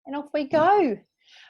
And off we go.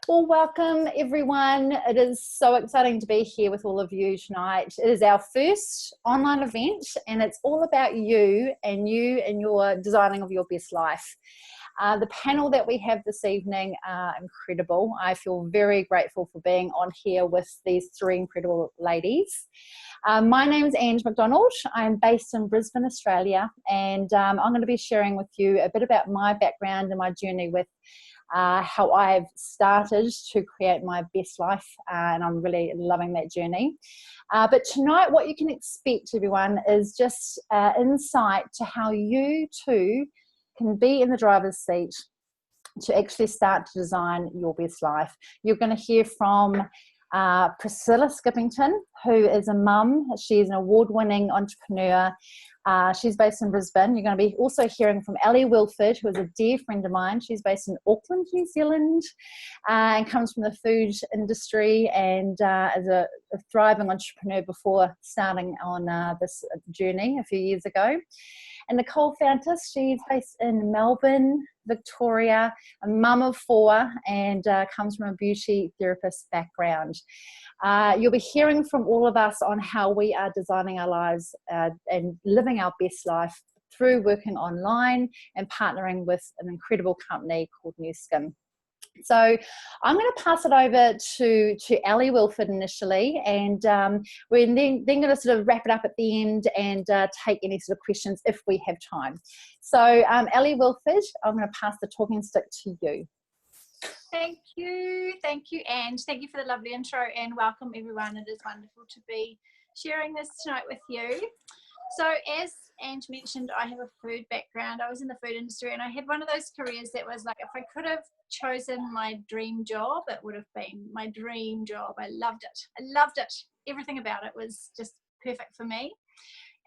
Well, welcome everyone. It is so exciting to be here with all of you tonight. It is our first online event and it's all about you and your designing of your best life. The panel that we have this evening are incredible. I feel very grateful for being on here with these three incredible ladies. My name is Ange McDonald. I'm based in Brisbane, Australia, and I'm going to be sharing with you a bit about my background and my journey with how I've started to create my best life, and I'm really loving that journey. But tonight, what you can expect, everyone, is just insight to how you too can be in the driver's seat to actually start to design your best life. You're going to hear from Priscilla Skippington, who is a mum. She's an award-winning entrepreneur. She's based in Brisbane. You're going to be also hearing from Ellie Wilford, who is a dear friend of mine. She's based in Auckland, New Zealand, and comes from the food industry and is a thriving entrepreneur before starting on this journey a few years ago. And Nicole Fountas, she's based in Melbourne, Victoria, a mum of four, and comes from a beauty therapist background. You'll be hearing from all of us on how we are designing our lives and living our best life through working online and partnering with an incredible company called New Skin. So I'm going to pass it over to Ellie Wilford initially, and we're then going to sort of wrap it up at the end and take any sort of questions if we have time. So Ellie Wilford, I'm going to pass the talking stick to you. Thank you, Ange. Thank you for the lovely intro and welcome everyone. It is wonderful to be sharing this tonight with you. So as Ange mentioned, I have a food background. I was in the food industry and I had one of those careers that was like, if I could have chosen my dream job, it would have been my dream job. I loved it. Everything about it was just perfect for me.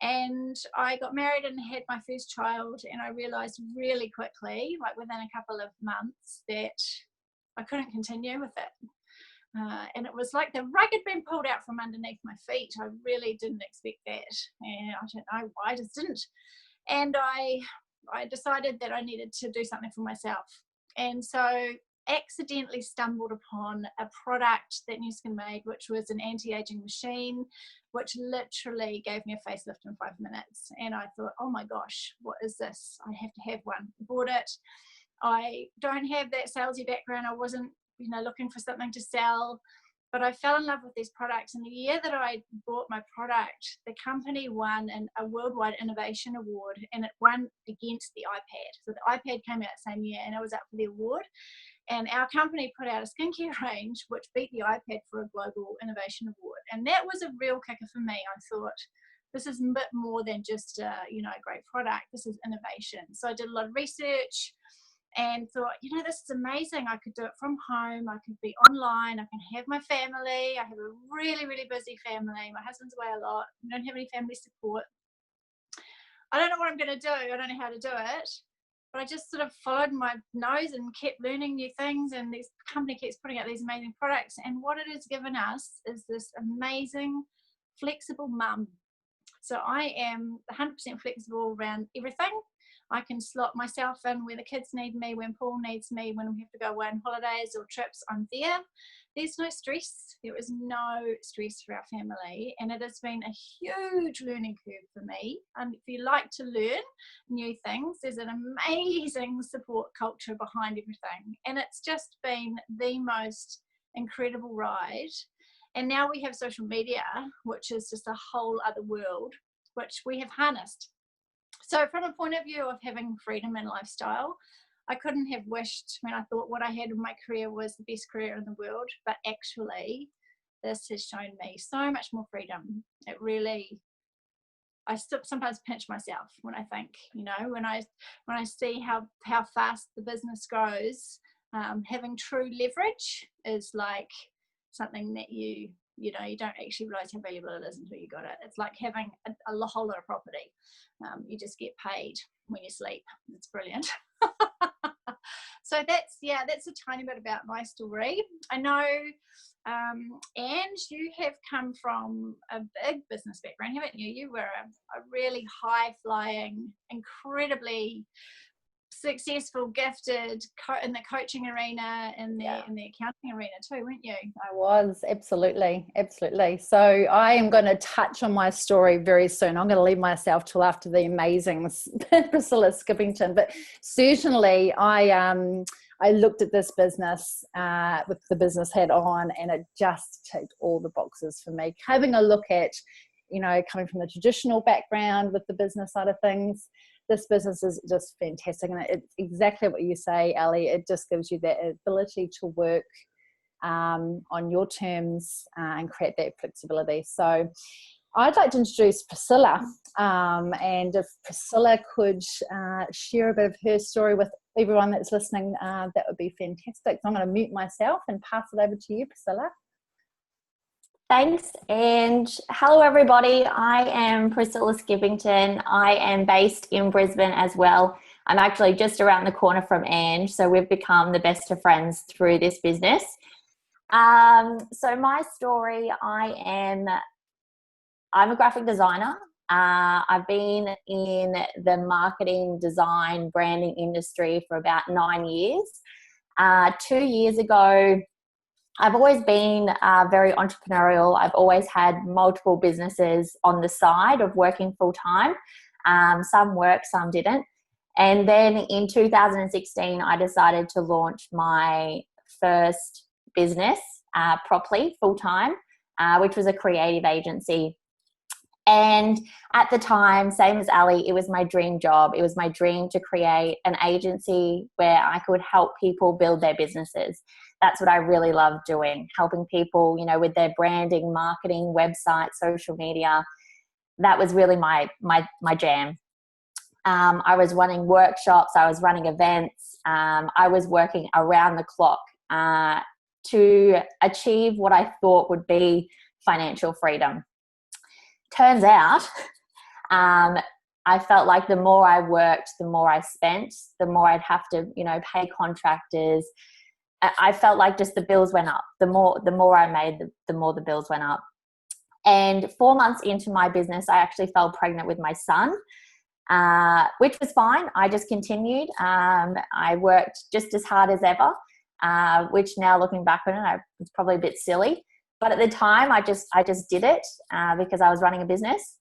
And I got married and had my first child, and I realized really quickly, like within a couple of months, that I couldn't continue with it. And it was like the rug had been pulled out from underneath my feet. I really didn't expect that. And I don't know why, I just didn't. And I decided that I needed to do something for myself. And so accidentally stumbled upon a product that New Skin made, which was an anti-aging machine, which literally gave me a facelift in 5 minutes. And I thought, oh my gosh, what is this? I have to have one. Bought it. I don't have that salesy background. I wasn't, looking for something to sell, but I fell in love with these products. And the year that I bought my product, the company won a worldwide innovation award, and it won against the iPad. So the iPad came out the same year and I was up for the award. And our company put out a skincare range which beat the iPad for a global innovation award. And that was a real kicker for me. I thought, this is a bit more than just a great product. This is innovation. So I did a lot of research and thought, this is amazing. I could do it from home. I could be online. I can have my family. I have a really, really busy family. My husband's away a lot. I don't have any family support. I don't know what I'm going to do. I don't know how to do it. But I just sort of followed my nose and kept learning new things. And this company keeps putting out these amazing products. And what it has given us is this amazing, flexible mum. So I am 100% flexible around everything. I can slot myself in where the kids need me, when Paul needs me, when we have to go on holidays or trips, I'm there. There's no stress. There is no stress for our family. And it has been a huge learning curve for me. And if you like to learn new things, there's an amazing support culture behind everything. And it's just been the most incredible ride. And now we have social media, which is just a whole other world, which we have harnessed. So from a point of view of having freedom and lifestyle, I couldn't have wished, I thought what I had in my career was the best career in the world, but actually this has shown me so much more freedom. It really, I sometimes pinch myself when I think, when I see how fast the business goes, having true leverage is like something that you don't actually realize how valuable it is until you got it. It's like having a whole lot of property. You just get paid when you sleep. It's brilliant. So that's a tiny bit about my story. I know, Ange, you have come from a big business background, haven't you? You were a really high-flying, incredibly successful, gifted in the coaching arena, in the accounting arena too, weren't you? I was, absolutely. So I am going to touch on my story very soon. I'm going to leave myself till after the amazing Priscilla Skippington, but certainly I looked at this business with the business hat on, and it just ticked all the boxes for me. Having a look at, coming from the traditional background with the business side of things, this business is just fantastic. And it's exactly what you say, Ali. It just gives you that ability to work on your terms and create that flexibility. So I'd like to introduce Priscilla, and if Priscilla could share a bit of her story with everyone that's listening, that would be fantastic. So I'm going to mute myself and pass it over to you, Priscilla. Thanks, and hello everybody. I am Priscilla Skippington. I am based in Brisbane as well. I'm actually just around the corner from Ange, so we've become the best of friends through this business. So my story, I'm a graphic designer. I've been in the marketing, design, branding industry for about 9 years. 2 years ago, I've always been very entrepreneurial. I've always had multiple businesses on the side of working full time. Some worked, some didn't. And then in 2016, I decided to launch my first business properly, full time, which was a creative agency. And at the time, same as Ali, it was my dream job. It was my dream to create an agency where I could help people build their businesses. That's what I really love doing, helping people, with their branding, marketing, website, social media. That was really my jam. I was running workshops. I was running events. I was working around the clock to achieve what I thought would be financial freedom. Turns out, I felt like the more I worked, the more I spent, the more I'd have to, pay contractors. I felt like just the bills went up. The more I made, the more the bills went up. And 4 months into my business, I actually fell pregnant with my son, which was fine. I just continued. I worked just as hard as ever, which now looking back on it, was probably a bit silly. But at the time, I just did it because I was running a business.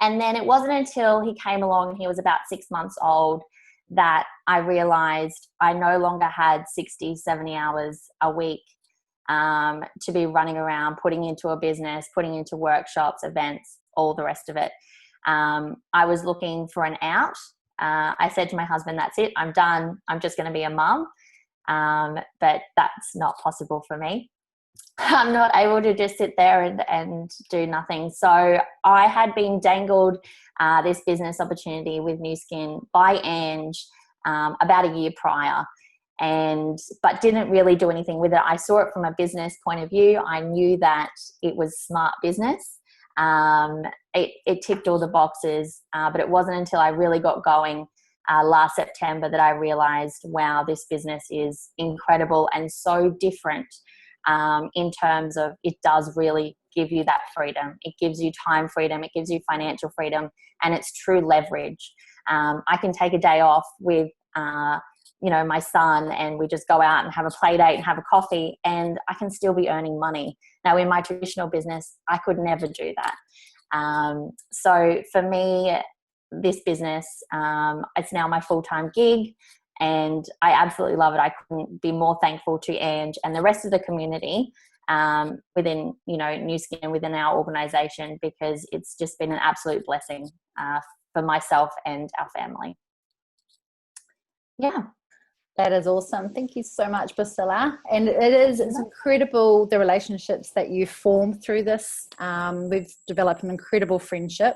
And then it wasn't until he came along, he was about 6 months old, that I realized I no longer had 60, 70 hours a week to be running around, putting into a business, putting into workshops, events, all the rest of it. I was looking for an out. I said to my husband, that's it, I'm done. I'm just going to be a mum. But that's not possible for me. I'm not able to just sit there and do nothing. So I had been dangled this business opportunity with New Skin by Ange about a year prior, but didn't really do anything with it. I saw it from a business point of view. I knew that it was smart business. It ticked all the boxes, but it wasn't until I really got going last September that I realized, wow, this business is incredible and so different. In terms of, it does really give you that freedom. It gives you time freedom. It gives you financial freedom, and it's true leverage. I can take a day off with, my son, and we just go out and have a play date and have a coffee, and I can still be earning money. Now, in my traditional business, I could never do that. So for me, this business, it's now my full-time gig. And I absolutely love it. I couldn't be more thankful to Ange and the rest of the community within, New Skin, within our organisation, because it's just been an absolute blessing for myself and our family. Yeah. That is awesome. Thank you so much, Priscilla. And it's incredible, the relationships that you form through this. We've developed an incredible friendship.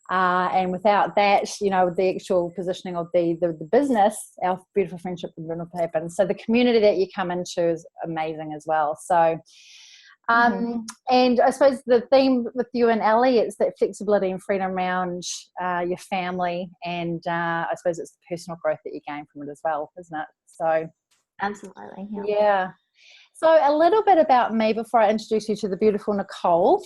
And without that, the actual positioning of the business, our beautiful friendship would not happen. So the community that you come into is amazing as well. So, and I suppose the theme with you and Ali, it's that flexibility and freedom around your family, and I suppose it's the personal growth that you gain from it as well, isn't it? So, absolutely, yeah. So a little bit about me before I introduce you to the beautiful Nicole.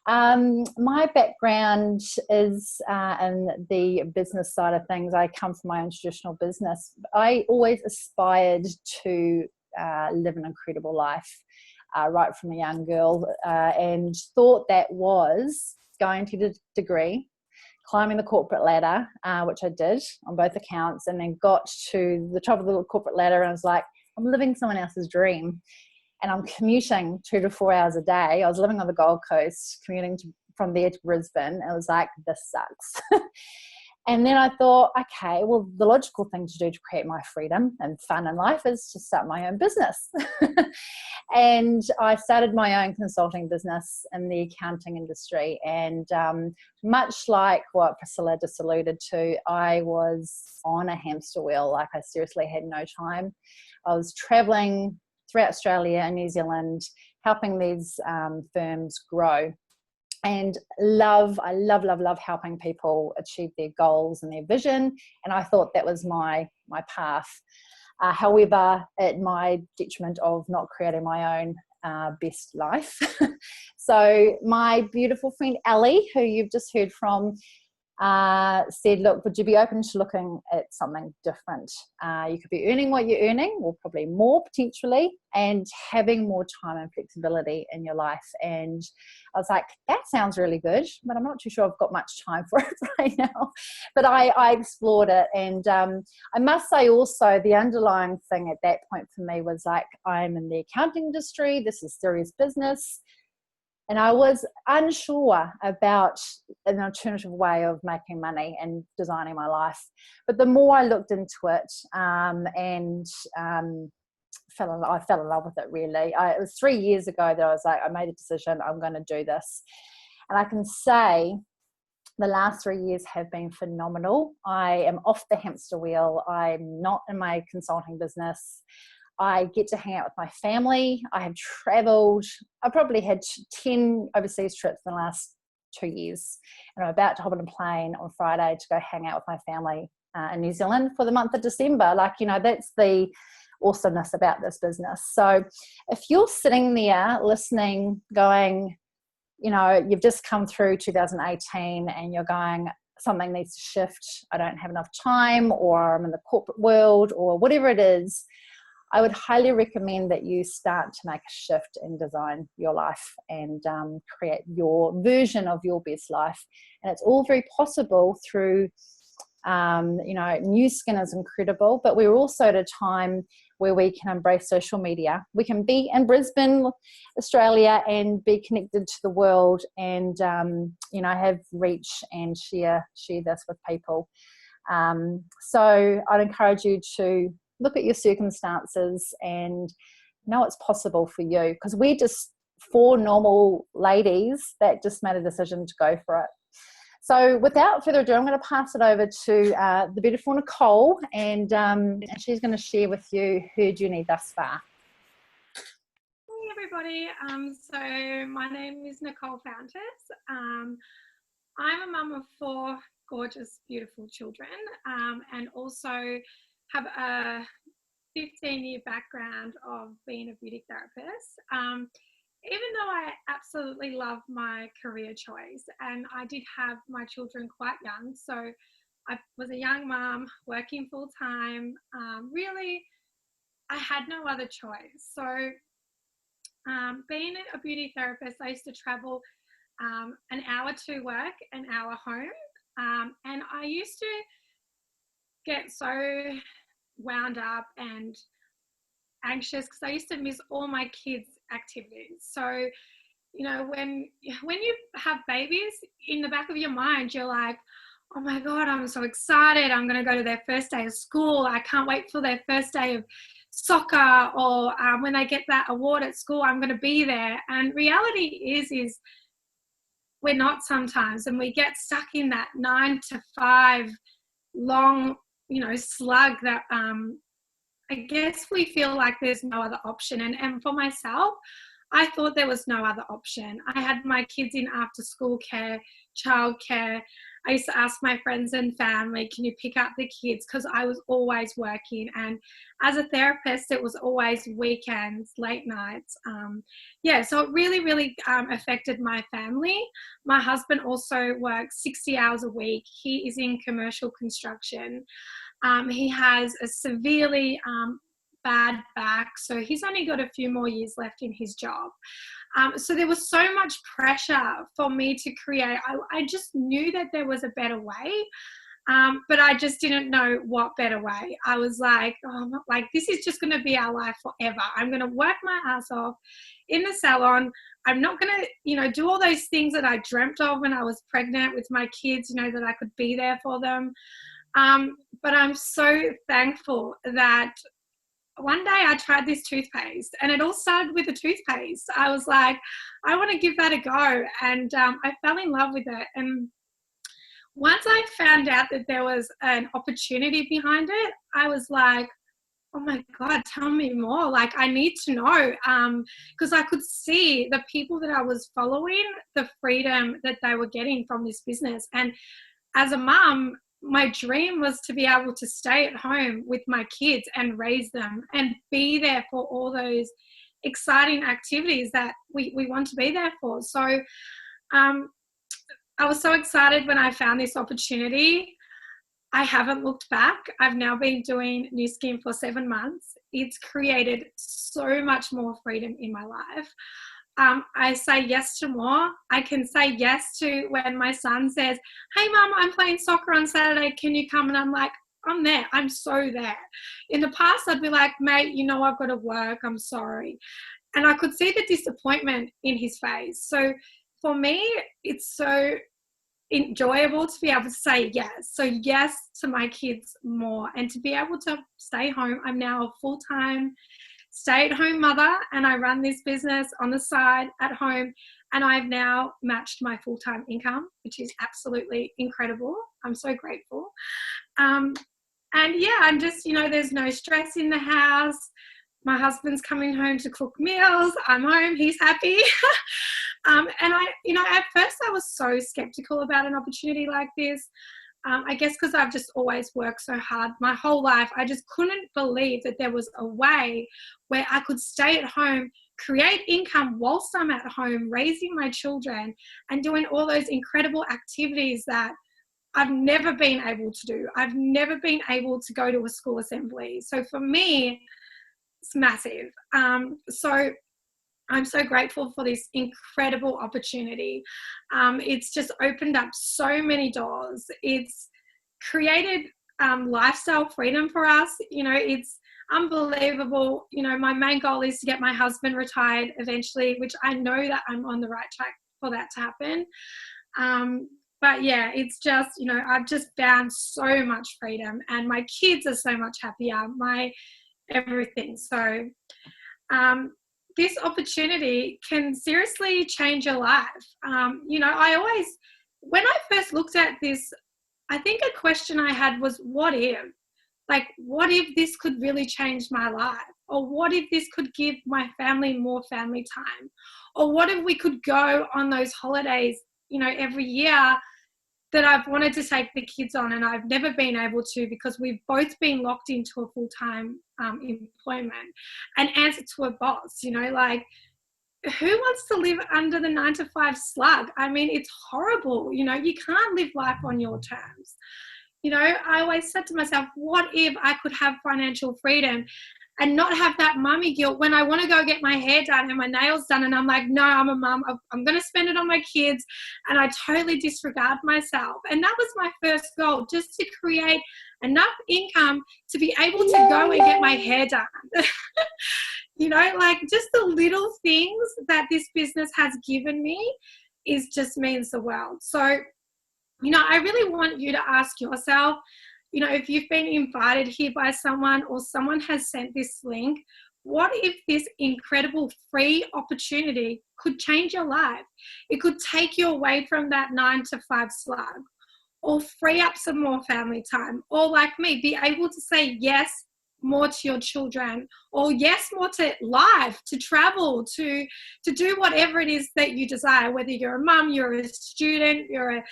My background is in the business side of things. I come from my own traditional business. I always aspired to live an incredible life right from a young girl, and thought that was going to get a degree, climbing the corporate ladder, which I did on both accounts, and then got to the top of the corporate ladder and I was like, I'm living someone else's dream. And I'm commuting 2 to 4 hours a day. I was living on the Gold Coast, commuting from there to Brisbane. I was like, this sucks. And then I thought, okay, well, the logical thing to do to create my freedom and fun in life is to start my own business. And I started my own consulting business in the accounting industry. And much like what Priscilla just alluded to, I was on a hamster wheel. Like, I seriously had no time. I was traveling throughout Australia and New Zealand, helping these firms grow. And I love helping people achieve their goals and their vision. And I thought that was my path. However, at my detriment of not creating my own best life. So my beautiful friend Ali, who you've just heard from, said, look, would you be open to looking at something different? You could be earning what you're earning, or probably more potentially, and having more time and flexibility in your life. And I was like, that sounds really good, but I'm not too sure I've got much time for it right now. But I explored it. And I must say also, the underlying thing at that point for me was like, I'm in the accounting industry. This is serious business. And I was unsure about an alternative way of making money and designing my life. But the more I looked into it and I fell in love with it, really. It was 3 years ago that I was like, I made a decision, I'm going to do this. And I can say the last 3 years have been phenomenal. I am off the hamster wheel. I'm not in my consulting business. I get to hang out with my family. I have traveled. I probably had 10 overseas trips in the last 2 years. And I'm about to hop on a plane on Friday to go hang out with my family in New Zealand for the month of December. Like, that's the awesomeness about this business. So if you're sitting there listening, going, you've just come through 2018 and you're going, something needs to shift. I don't have enough time, or I'm in the corporate world, or whatever it is, I would highly recommend that you start to make a shift and design your life and create your version of your best life. And it's all very possible through, New Skin is incredible, but we're also at a time where we can embrace social media. We can be in Brisbane, Australia, and be connected to the world and, have reach and share this with people. So I'd encourage you to look at your circumstances and know it's possible for you, because we're just 4 normal ladies that just made a decision to go for it. So without further ado, I'm going to pass it over to the beautiful Nicole, and she's going to share with you her journey thus far. Hey everybody, so my name is Nicole Fountas. I'm a mum of 4 gorgeous, beautiful children, and also have a 15-year background of being a beauty therapist. Even though I absolutely love my career choice, and I did have my children quite young, so I was a young mum working full time. Really, I had no other choice. So being a beauty therapist, I used to travel an hour to work, an hour home, and I used to get so wound up and anxious because I used to miss all my kids' activities. So, when you have babies, in the back of your mind, you're like, oh my God, I'm so excited. I'm going to go to their first day of school. I can't wait for their first day of soccer, or when they get that award at school, I'm going to be there. And reality is we're not sometimes, and we get stuck in that 9 to 5 long, slug that I guess we feel like there's no other option. And for myself, I thought there was no other option. I had my kids in after school care, childcare, I used to ask my friends and family, can you pick up the kids? Because I was always working. And as a therapist, it was always weekends, late nights. So it really, really affected my family. My husband also works 60 hours a week. He is in commercial construction. He has a severely bad back, so he's only got a few more years left in his job. So there was so much pressure for me to create. I just knew that there was a better way, but I just didn't know what better way. I was like, this is just going to be our life forever. I'm going to work my ass off in the salon. I'm not going to, do all those things that I dreamt of when I was pregnant with my kids, that I could be there for them. But I'm so thankful that one day I tried this toothpaste, and it all started with a toothpaste. I was like, I want to give that a go. And I fell in love with it. And once I found out that there was an opportunity behind it, I was like, oh my God, tell me more. Like, I need to know, because I could see the people that I was following, the freedom that they were getting from this business. And as a mum, my dream was to be able to stay at home with my kids and raise them and be there for all those exciting activities that we want to be there for. So I was so excited when I found this opportunity. I haven't looked back. I've now been doing Nu Skin for 7 months. It's created so much more freedom in my life. I say yes to more. I can say yes to when my son says, hey, Mum, I'm playing soccer on Saturday. Can you come? And I'm like, I'm there. I'm so there. In the past, I'd be like, mate, I've got to work. I'm sorry. And I could see the disappointment in his face. So for me, it's so enjoyable to be able to say yes. So yes to my kids more, and to be able to stay home. I'm now a full-time stay-at-home mother, and I run this business on the side at home, and I've now matched my full-time income, which is absolutely incredible. I'm so grateful. And yeah, I'm just, there's no stress in the house. My husband's coming home to cook meals. I'm home. He's happy. And at first I was so skeptical about an opportunity like this. I guess because I've just always worked so hard my whole life. I just couldn't believe that there was a way where I could stay at home, create income whilst I'm at home, raising my children and doing all those incredible activities that I've never been able to do. I've never been able to go to a school assembly. So for me, it's massive. So I'm so grateful for this incredible opportunity. It's just opened up so many doors. It's created lifestyle freedom for us. It's unbelievable. My main goal is to get my husband retired eventually, which I know that I'm on the right track for that to happen. But yeah, it's just, I've just found so much freedom, and my kids are so much happier, my everything. So, this opportunity can seriously change your life. I always, when I first looked at this, I think a question I had was, what if? Like, what if this could really change my life? Or what if this could give my family more family time? Or what if we could go on those holidays, every year that I've wanted to take the kids on, and I've never been able to because we've both been locked into a full-time employment and answer to a boss. Like, who wants to live under the 9-to-5 slug? I mean, it's horrible. You can't live life on your terms. I always said to myself, what if I could have financial freedom and not have that mummy guilt when I want to go get my hair done and my nails done, and I'm like, no, I'm a mum, I'm going to spend it on my kids, and I totally disregard myself. And that was my first goal, just to create enough income to be able to go and get my hair done. Like, just the little things that this business has given me just means the world. So, I really want you to ask yourself, if you've been invited here by someone, or someone has sent this link, what if this incredible free opportunity could change your life? It could take you away from that 9-to-5 slug, or free up some more family time, or like me, be able to say yes more to your children, or yes more to life, to travel, to do whatever it is that you desire, whether you're a mum, you're a student, you're a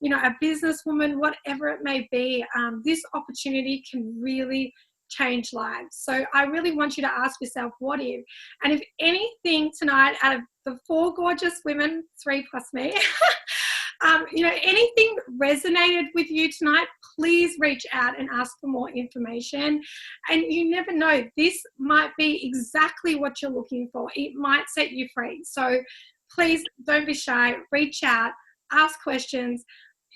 you know, a businesswoman, whatever it may be, this opportunity can really change lives. So I really want you to ask yourself, what if? And if anything tonight, out of the 4 gorgeous women, 3 plus me, you know, anything resonated with you tonight, please reach out and ask for more information. And you never know, this might be exactly what you're looking for. It might set you free. So please don't be shy, reach out, ask questions.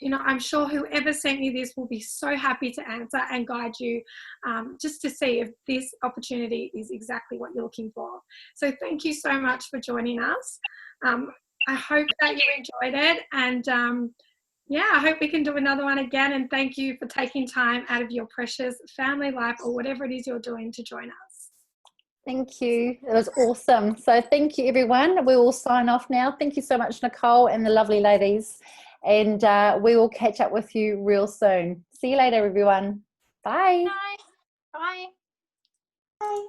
You know, I'm sure whoever sent you this will be so happy to answer and guide you, just to see if this opportunity is exactly what you're looking for. So thank you so much for joining us. I hope that you enjoyed it, and yeah, I hope we can do another one again, and thank you for taking time out of your precious family life or whatever it is you're doing to join us. Thank you. It was awesome. So thank you, everyone. We will sign off now. Thank you so much, Nicole and the lovely ladies. And we will catch up with you real soon. See you later, everyone. Bye. Bye. Bye. Bye.